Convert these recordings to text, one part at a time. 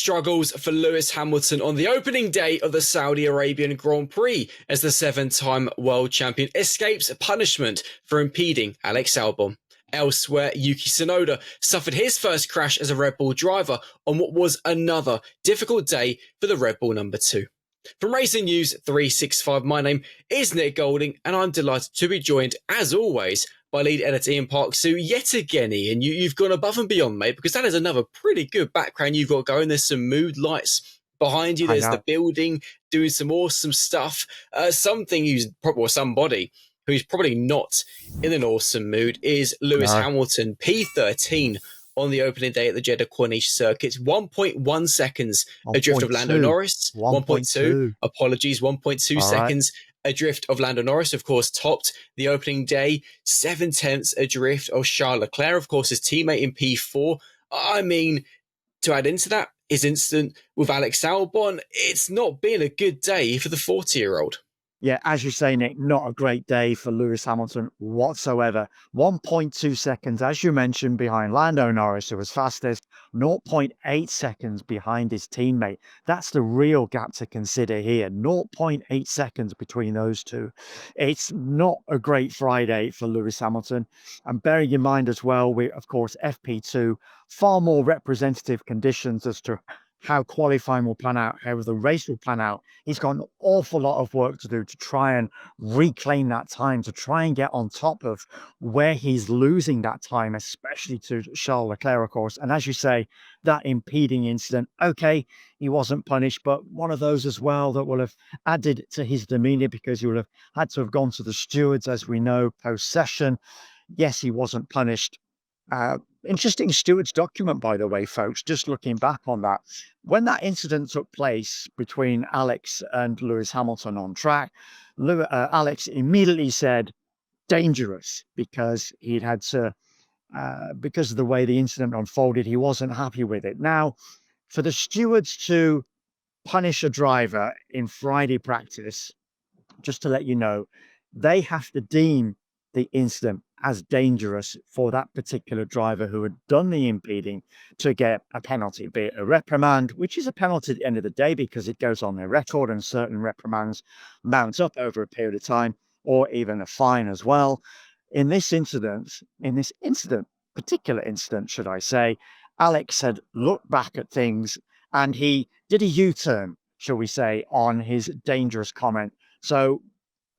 struggles for Lewis Hamilton on the opening day of the Saudi Arabian Grand Prix as the seven-time world champion escapes punishment for impeding Alex Albon. Elsewhere, Yuki Tsunoda suffered his first crash as a Red Bull driver on what was another difficult day for the Red Bull number 2. From Racing News 365, my name is Nick Golding, and I'm delighted to be joined, as always, by lead editor Ian Parksu yet again. Ian, you've gone above and beyond, mate, because that is another pretty good background you've got going. There's some mood lights behind you. There's the building doing some awesome stuff. Somebody who's probably not in an awesome mood is Lewis Hamilton, P13 on the opening day at the Jeddah Corniche circuit. 1.1 seconds adrift of Lando Norris. 1.2. Apologies, 1.2 seconds adrift of Lando Norris, of course, topped the opening day. 0.7 adrift of Charles Leclerc, of course, his teammate in P4. I mean, to add into that, his incident with Alex Albon, it's not been a good day for the 40-year-old. Yeah, as you say, Nick, not a great day for Lewis Hamilton whatsoever. 1.2 seconds, as you mentioned, behind Lando Norris, who was fastest, 0.8 seconds behind his teammate. That's the real gap to consider here, 0.8 seconds between those two. It's not a great Friday for Lewis Hamilton. And bearing in mind as well, we, of course, FP2, far more representative conditions as to how qualifying will plan out, how the race will plan out. He's got an awful lot of work to do to try and reclaim that time, to try and get on top of where he's losing that time, especially to Charles Leclerc, of course. And as you say, that impeding incident, okay, he wasn't punished, but one of those as well that will have added to his demeanor because he will have had to have gone to the stewards, as we know, post-session. Yes, he wasn't punished. Interesting stewards document, by the way, folks, just looking back on that. When that incident took place between Alex and Lewis Hamilton on track, Alex immediately said dangerous because he'd had to, because of the way the incident unfolded, he wasn't happy with it. Now, for the stewards to punish a driver in Friday practice, just to let you know, they have to deem the incident as dangerous for that particular driver who had done the impeding to get a penalty, be it a reprimand, which is a penalty at the end of the day because it goes on their record and certain reprimands mount up over a period of time, or even a fine as well. In this particular incident, should I say, Alex had looked back at things and he did a U-turn, shall we say, on his dangerous comment. So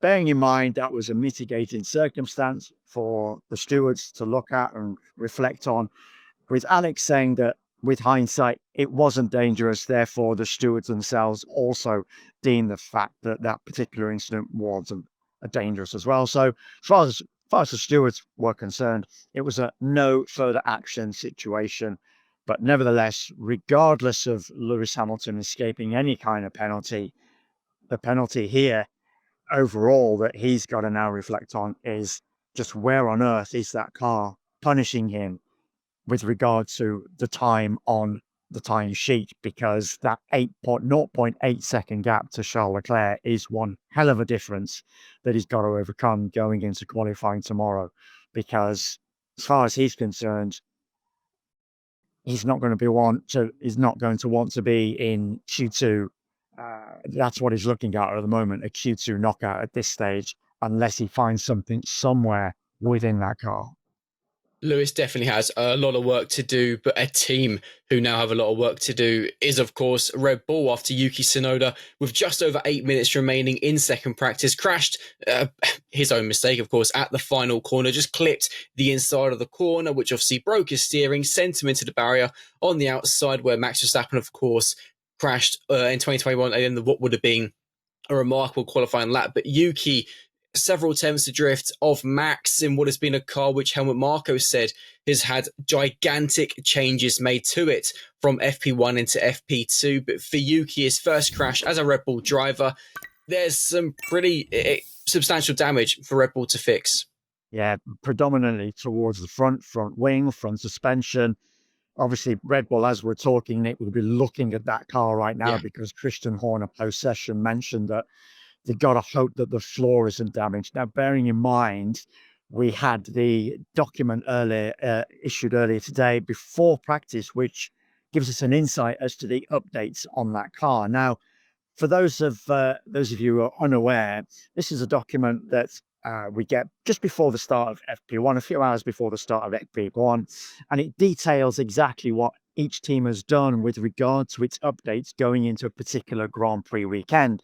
bearing in mind that was a mitigating circumstance for the stewards to look at and reflect on, with Alex saying that with hindsight, it wasn't dangerous. Therefore, the stewards themselves also deemed the fact that that particular incident wasn't dangerous as well. So as far as the stewards were concerned, it was a no further action situation. But nevertheless, regardless of Lewis Hamilton escaping any kind of penalty, the penalty here overall that he's got to now reflect on is just where on earth is that car punishing him with regard to the time on the time sheet, because that 0.8 second gap to Charles Leclerc is one hell of a difference that he's got to overcome going into qualifying tomorrow, because as far as he's concerned, he's not going to want to be in Q2. That's what he's looking at the moment, a Q2 knockout at this stage, unless he finds something somewhere within that car. Lewis definitely has a lot of work to do, but a team who now have a lot of work to do is, of course, Red Bull, after Yuki Tsunoda, with just over 8 minutes remaining in second practice, crashed, his own mistake, of course, at the final corner, just clipped the inside of the corner, which obviously broke his steering, sent him into the barrier on the outside, where Max Verstappen, of course, crashed in 2021 and what would have been a remarkable qualifying lap. But Yuki, several attempts to drift off Max in what has been a car which Helmut Marko said has had gigantic changes made to it from FP1 into FP2. But for Yuki, his first crash as a Red Bull driver, there's some pretty substantial damage for Red Bull to fix. Yeah, predominantly towards the front wing, front suspension. Obviously, Red Bull, as we're talking, Nick, will be looking at that car right now because Christian Horner post-session mentioned that they've got to hope that the floor isn't damaged. Now, bearing in mind, we had the document issued earlier today before practice, which gives us an insight as to the updates on that car. Now, for those of you who are unaware, this is a document that we get just before the start of FP1, a few hours before the start of FP1, and it details exactly what each team has done with regard to its updates going into a particular Grand Prix weekend.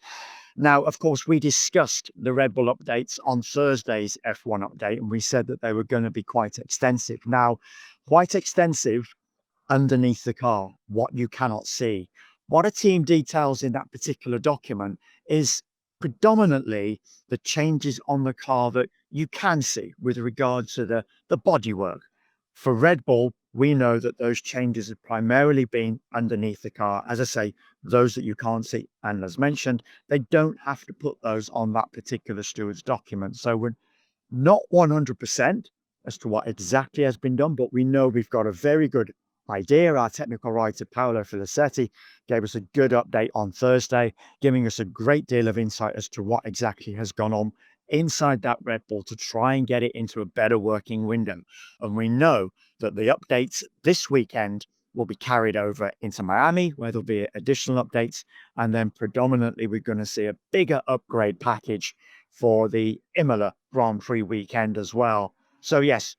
Now, of course, we discussed the Red Bull updates on Thursday's F1 update, and we said that they were going to be quite extensive. Now, quite extensive underneath the car, what you cannot see. What a team details in that particular document is predominantly the changes on the car that you can see with regard to the bodywork. For Red Bull, we know that those changes have primarily been underneath the car. As I say, those that you can't see, and as mentioned, they don't have to put those on that particular steward's document. So we're not 100% as to what exactly has been done, but we know we've got a very good idea. Our technical writer, Paolo Filicetti, gave us a good update on Thursday, giving us a great deal of insight as to what exactly has gone on inside that Red Bull to try and get it into a better working window. And we know that the updates this weekend will be carried over into Miami, where there'll be additional updates. And then predominantly, we're going to see a bigger upgrade package for the Imola Grand Prix weekend as well. So yes,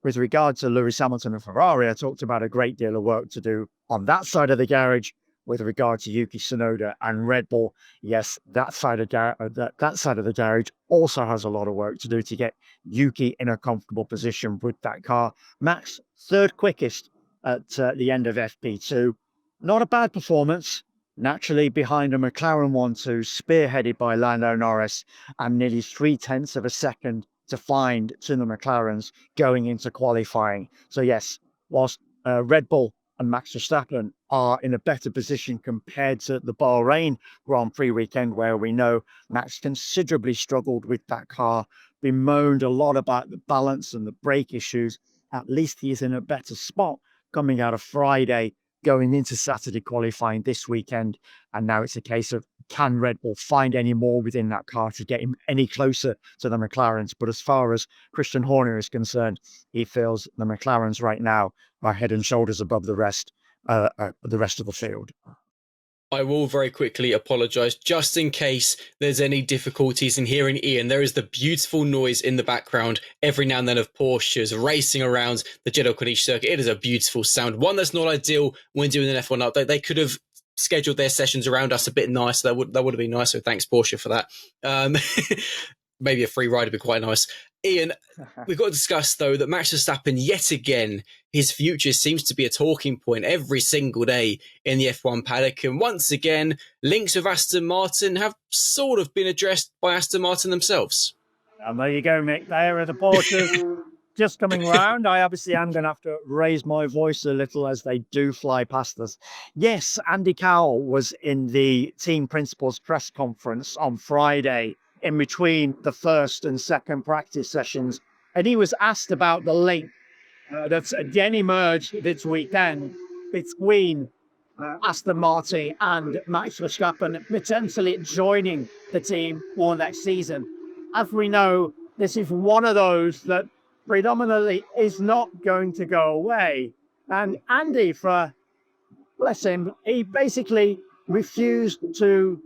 with regard to Lewis Hamilton and Ferrari, I talked about a great deal of work to do on that side of the garage. With regard to Yuki Tsunoda and Red Bull, yes, that side of the garage also has a lot of work to do to get Yuki in a comfortable position with that car. Max, third quickest at the end of FP2. Not a bad performance. Naturally, behind a McLaren 1-2, spearheaded by Lando Norris, and nearly 0.3 of a second to find to the McLarens going into qualifying. So yes, whilst Red Bull and Max Verstappen are in a better position compared to the Bahrain Grand Prix weekend, where we know Max considerably struggled with that car, bemoaned a lot about the balance and the brake issues. At least he is in a better spot coming out of Friday, going into Saturday qualifying this weekend. And now it's a case of, can Red Bull find any more within that car to get him any closer to the McLarens? But as far as Christian Horner is concerned, he feels the McLarens right now are head and shoulders above the rest of the field. I will very quickly apologise, just in case there's any difficulties in hearing Ian. There is the beautiful noise in the background every now and then of Porsches racing around the Jeddah Corniche circuit. It is a beautiful sound, one that's not ideal when doing an F1 update. They could have scheduled their sessions around us a bit nicer. That would have been nice. So thanks, Porsche, for that. Maybe a free ride would be quite nice. Ian, we've got to discuss, though, that Max Verstappen, yet again, his future seems to be a talking point every single day in the F1 paddock. And once again, links with Aston Martin have sort of been addressed by Aston Martin themselves. And there you go, Mick. There are the Porsches just coming round. I obviously am going to have to raise my voice a little as they do fly past us. Yes, Andy Cowell was in the team principals press conference on Friday in between the first and second practice sessions. And he was asked about the link that's again emerged this weekend between Aston Martin and Max Verstappen potentially joining the team for next season. As we know, this is one of those that predominantly is not going to go away. And Andy, bless him, he basically refused to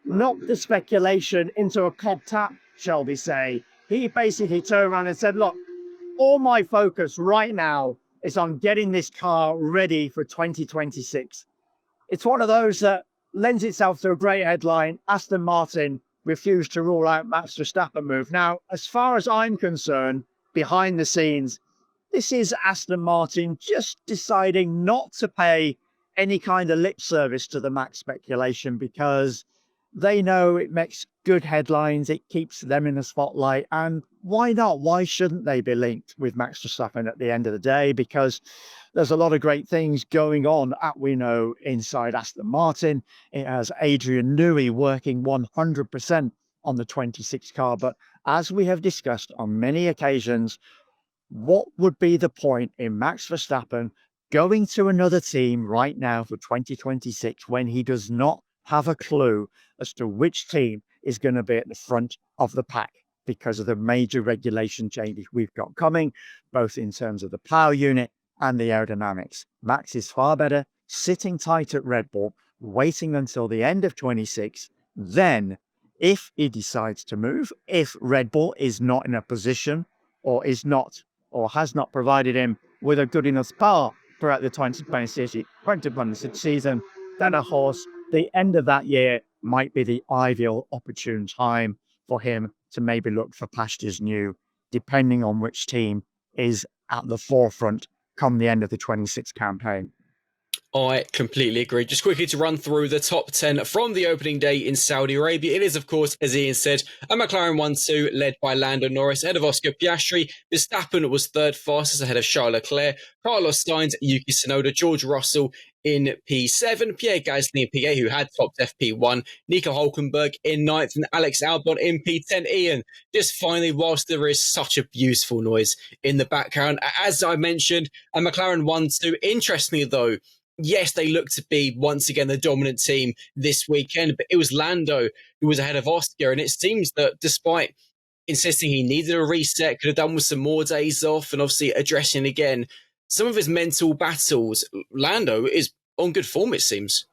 knock the speculation into a cob tap, shall we say. He basically turned around and said, look, all my focus right now is on getting this car ready for 2026. It's one of those that lends itself to a great headline. Aston Martin refused to rule out Max Verstappen move. Now, as far as I'm concerned, behind the scenes, this is Aston Martin just deciding not to pay any kind of lip service to the Max speculation, because they know it makes good headlines, it keeps them in the spotlight, and why not? Why shouldn't they be linked with Max Verstappen at the end of the day? Because there's a lot of great things going on, we know, inside Aston Martin. It has Adrian Newey working 100% on the 26 car, but as we have discussed on many occasions, what would be the point in Max Verstappen going to another team right now for 2026 when he does not have a clue as to which team is going to be at the front of the pack because of the major regulation changes we've got coming, both in terms of the power unit and the aerodynamics. Max is far better sitting tight at Red Bull, waiting until the end of 26. Then, if he decides to move, if Red Bull is not in a position or has not provided him with a good enough spar throughout the 2026 season, then of course, the end of that year might be the ideal opportune time for him to maybe look for pastures new, depending on which team is at the forefront come the end of the 26 campaign. I completely agree. Just quickly to run through the top 10 from the opening day in Saudi Arabia. It is, of course, as Ian said, a McLaren 1-2 led by Lando Norris ahead of Oscar Piastri. Verstappen was third fastest ahead of Charles Leclerc. Carlos Sainz, Yuki Tsunoda, George Russell in P7, Pierre Gasly in P8, who had topped FP1, Nico Hulkenberg in 9th, and Alex Albon in P10. Ian, just finally, whilst there is such a beautiful noise in the background, as I mentioned, a McLaren 1-2. Interestingly, though, yes, they look to be once again the dominant team this weekend, but it was Lando who was ahead of Oscar. And it seems that despite insisting he needed a reset, could have done with some more days off and obviously addressing again some of his mental battles, Lando is on good form, it seems.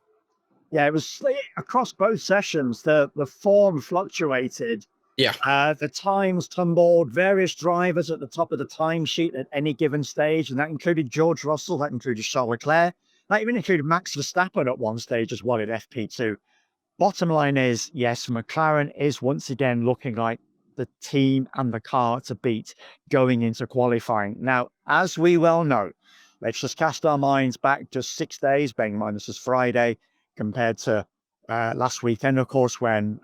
Yeah, it was across both sessions. The form fluctuated. Yeah. The times tumbled, various drivers at the top of the timesheet at any given stage, and that included George Russell, that included Charles Leclerc, that even included Max Verstappen at one stage as well at FP2. Bottom line is, yes, McLaren is once again looking like the team and the car to beat going into qualifying. Now, as we well know, let's just cast our minds back just 6 days, bearing in mind this is Friday, compared to last weekend, of course, when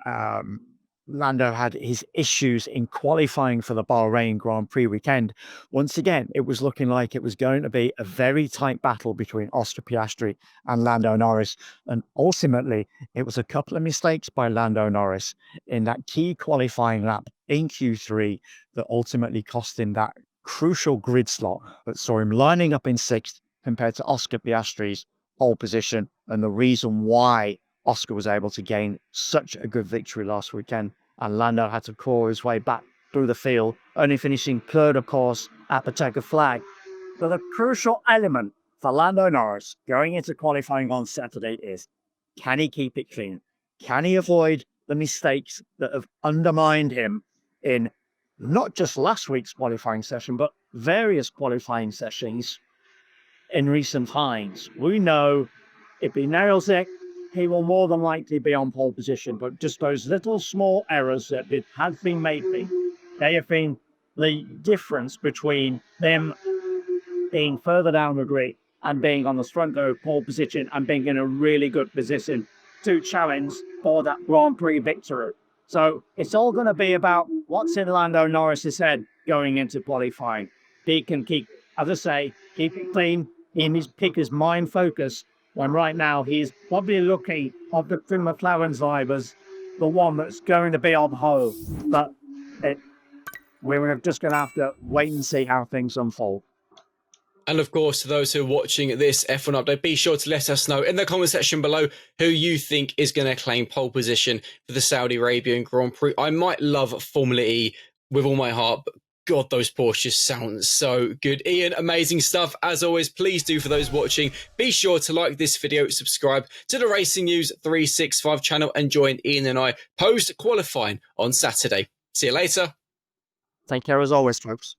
Lando had his issues in qualifying for the Bahrain Grand Prix weekend. Once again, it was looking like it was going to be a very tight battle between Oscar Piastri and Lando Norris. And ultimately, it was a couple of mistakes by Lando Norris in that key qualifying lap in Q3 that ultimately cost him that crucial grid slot that saw him lining up in 6th compared to Oscar Piastri's pole position, and the reason why Oscar was able to gain such a good victory last weekend, and Lando had to claw his way back through the field, only finishing third, of course, at the checkered flag. But the crucial element for Lando Norris going into qualifying on Saturday is, can he keep it clean? Can he avoid the mistakes that have undermined him in not just last week's qualifying session, but various qualifying sessions in recent times? We know if he nails it, he will more than likely be on pole position, but just those little small errors that have been made, they have been the difference between them being further down the grid and being on the front row pole position and being in a really good position to challenge for that Grand Prix victory. So it's all going to be about what's in Lando Norris's head going into qualifying. He can keep, as I say, keep it clean, keep his mind focused, when right now he's probably looking at the McLaren drivers, the one that's going to be on hold. But we're just going to have to wait and see how things unfold. And of course, to those who are watching this F1 update, be sure to let us know in the comment section below who you think is going to claim pole position for the Saudi Arabian Grand Prix. I might love Formula E with all my heart, but God, those Porsches sound so good. Ian, amazing stuff. As always, please do, for those watching, be sure to like this video, subscribe to the Racing News 365 channel, and join Ian and I post-qualifying on Saturday. See you later. Take care as always, folks.